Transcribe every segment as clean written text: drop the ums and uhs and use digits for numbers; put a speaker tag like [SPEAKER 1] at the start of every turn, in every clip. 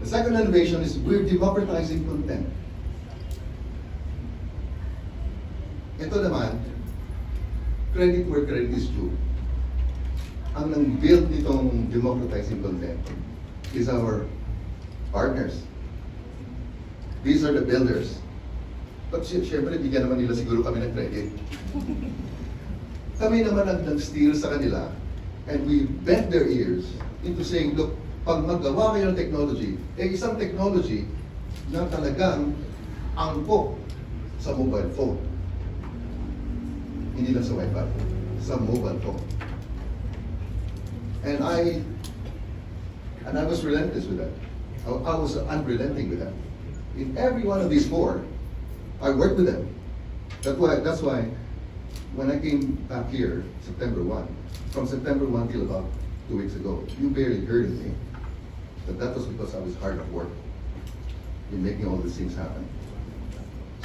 [SPEAKER 1] The second innovation is we're democratizing content. Ito naman, credit where credit is due. Ang nang-build nitong democratizing content is our partners. These are the builders. But syempre, bigyan naman nila siguro kami ng credit. Kami naman ang nag-steer sa kanila, and we bent their ears into saying, look, pag magawa kayo ng technology, isang technology na talagang angkop sa mobile phone. Hindi lang sa Wi-Fi, sa mobile phone. And I was relentless with that. I was unrelenting with that. In every one of these four, I worked with them. That's why when I came back here, September 1, from September 1 till about 2 weeks ago, you barely heard of me. But that was because I was hard at work in making all these things happen.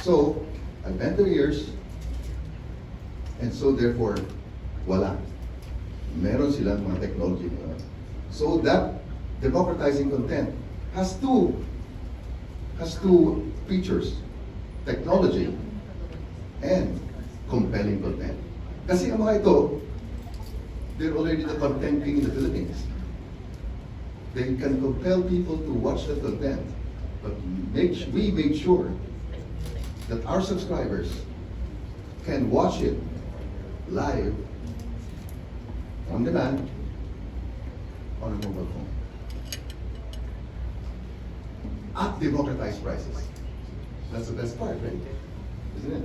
[SPEAKER 1] So, I bent their ears, and so therefore, wala. Meron silang mga technology ngayon. So that democratizing content has two features: technology and compelling content. Kasi ang mga ito, they're already the content king in the Philippines. They can compel people to watch the content, but we make sure that our subscribers can watch it live on demand on a mobile phone at democratized prices. That's the best part, right? Isn't it?